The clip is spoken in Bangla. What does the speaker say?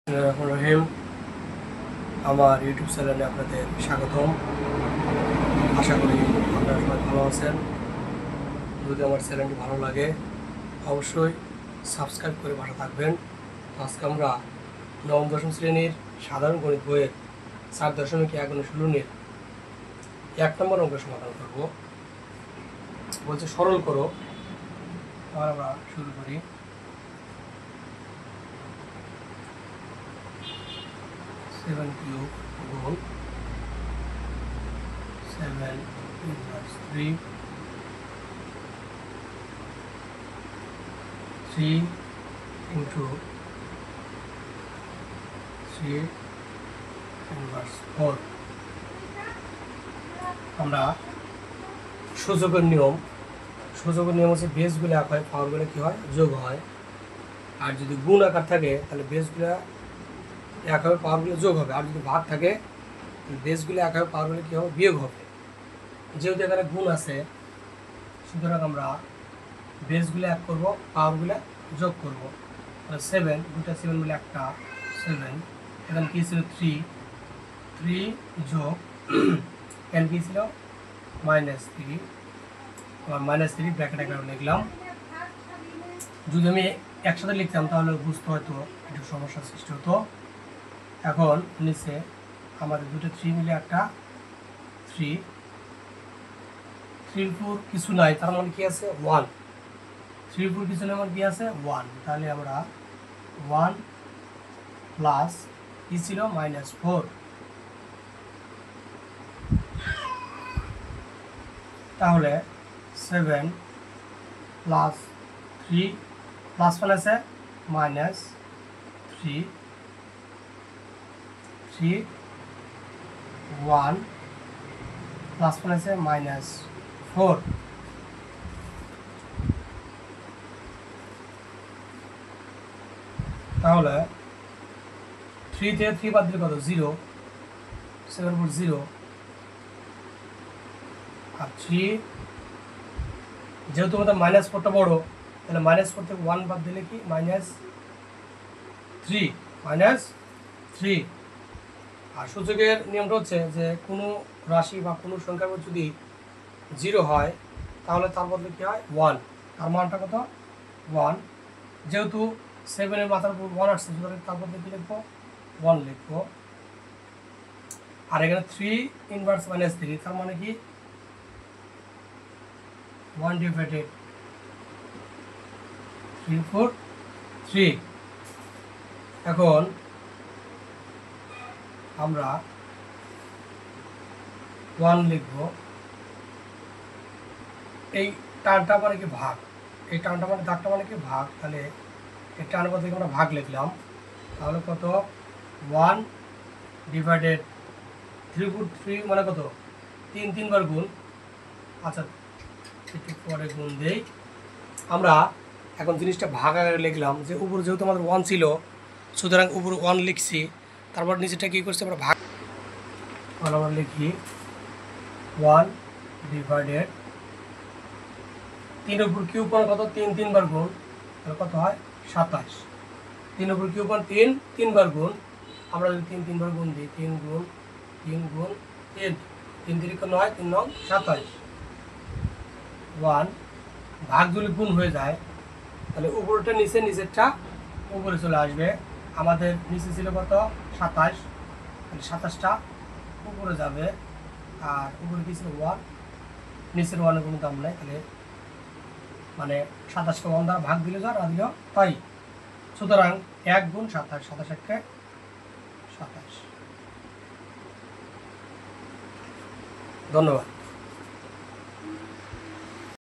রহিম আমার ইউটিউব চ্যানেলে আপনাদের স্বাগতম। আশা করি আপনারা সবাই ভালো আছেন। যদি আমার চ্যানেলটি ভালো লাগে অবশ্যই সাবস্ক্রাইব করে পাশে থাকবেন। আজকে আমরা নবম দশম শ্রেণীর সাধারণ গণিত বইয়ের 4.1 1 নম্বর অঙ্কের সমাধান করব। বলছে সরল করো। আর আমরা শুরু করি। 7 কিউব গুণ 7 ইনভার্স 3 ইন্টু 3 ইনভার্স 4। আমরা সূচকের নিয়ম হচ্ছে বেসগুলো এক হয়, পাওয়ারগুলো কী হয়, যোগ হয়। আর যদি গুণ আকার থাকে তাহলে বেসগুলো এক হবে, পাওয়ারগুলো যোগ হবে। আর যদি ভাগ থাকে বেসগুলো এক হবে, পাওয়ারগুলো কী হবে, বিয়োগ হবে। যেহেতু এখানে গুণ আছে সুতরাং আমরা বেসগুলো এক করবো, পাওয়ারগুলো যোগ করবো। 7 দুটা 7 মিলে একটা 7। এখানে কী ছিল 3 যোগ এখানে কী ছিল -3। -3 ব্র্যাকেট আকারে লিখলাম। যদি আমি একসাথে লিখতাম তাহলে বুঝতে হয়তো একটু সমস্যার সৃষ্টি হতো। এখন নিচে আমাদের দুটো 3 মিলে একটা 3 3 4 কিছু নাই, তার মানে কি আছে 1। 3 4 কিছু নাই, মানে কি আছে 1। তাহলে আমরা 1 প্লাস কি ছিল -4। তাহলে 7 প্লাস 3 প্লাস আছে -3 1 প্লাস আছে -4। তাহলে 3 থেকে 3 বাদ দিলে কত, 0। 7 4 0। আর 3 যেহেতু আমাদের -4টা বড়, তাহলে -4 থেকে 1 বাদ দিলে কি -3। আর সূচকের নিয়মটা হচ্ছে যে কোনো রাশি বা কোনো সংখ্যার মধ্যে যদি 0 হয় তাহলে তার বদলে কী হয় 1। তার মানটা কত 1। যেহেতু 7-এর মাথার উপর 1 আসছে সুতরাং তার বদলে কী লিখবো 1 লিখবো। আর এখানে 3 ইনভার্স -3 তার মানে কি 1 ডিভাইডেড 3 4 3। এখন আমরা 1 লিখব। এই টানটা মানে কি ভাগ, এই টানটা মানে দাগটা মানে কি ভাগ। তাহলে এই টান পর থেকে আমরা ভাগ লিখলাম। তাহলে কত 1 ডিভাইডেড 3 4 3 মানে কত 3 3 বার গুণ। আচ্ছা একটু পরে গুণ দেই। আমরা এখন জিনিসটা ভাগ আকারে লিখলাম, যে উপর যেহেতু আমাদের 1 ছিল সুতরাং উপর 1 লিখছি, তারপর নিচেটা কী করছি আমরা ভাগ। আমরা লিখি 1 ডিভাইডেড 3 উপর কিউব মানে কত 3 3 বার গুণ, তাহলে কত হয় 27। 3 উপর কিউব মানে 3 3 বার গুণ। আমরা যদি 3 3 বার গুণ দিই 3 গুণ 3 গুণ 3 3 3 9 3 9 27। 1 ভাগ যদি গুণ হয়ে যায় তাহলে উপরটা নিচে, নিচেরটা উপরে চলে আসবে। আমাদের নিচে ছিল কত 27, তাহলে 27টা উপরে যাবে। আর উপরে কি ছিল 1, নিচের 1-এর কোনো দাম নাই, তাহলে মানে 27কে 1 দ্বারা ভাগ দিলে যা না দিলেও তাই। সুতরাং 1 গুণ 27, 27 1 27। ধন্যবাদ।